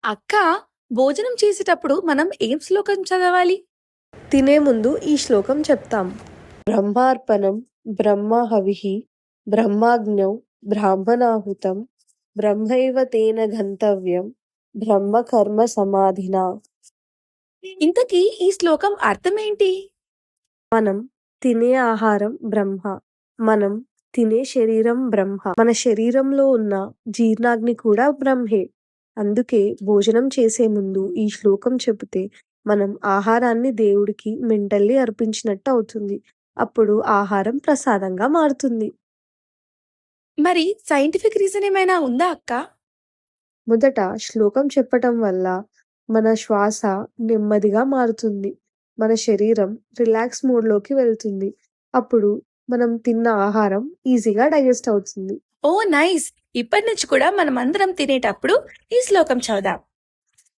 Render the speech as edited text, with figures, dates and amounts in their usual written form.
అక్క, భోజనం చేసేటప్పుడు మనం ఏం శ్లోకం చదవాలి? తినే ముందు ఈ శ్లోకం చెప్తాం. బ్రహ్మార్పణం బ్రహ్మహవిః బ్రహ్మాగ్నౌ బ్రాహ్మణాహుతం బ్రహ్మైవ తేన గంతవ్యం బ్రహ్మ కర్మ సమాధినా. ఇంతకీ ఈ శ్లోకం అర్థం ఏంటి? మనం తినే ఆహారం బ్రహ్మ, మనం తినే శరీరం బ్రహ్మ, మన శరీరంలో ఉన్న జీర్ణాగ్ని కూడా బ్రహ్మే. అందుకే భోజనం చేసే ముందు ఈ శ్లోకం చెబితే మనం ఆహారాన్ని దేవుడికి మెంటల్లీ అర్పించినట్టు అవుతుంది. అప్పుడు ఆహారం ప్రసాదంగా మారుతుంది. మరి సైంటిఫిక్ రీజన్ ఏమైనా ఉందా అక్క? మొదట శ్లోకం చెప్పటం వల్ల మన శ్వాస నెమ్మదిగా మారుతుంది. మన శరీరం రిలాక్స్ మోడ్‌లోకి వెళ్తుంది. అప్పుడు మనం తిన్న ఆహారం ఈజీగా డైజెస్ట్ అవుతుంది. ఓ నైస్! ఇప్పటి నుంచి కూడా మనమందరం తినేటప్పుడు ఈ శ్లోకం చదుదాం.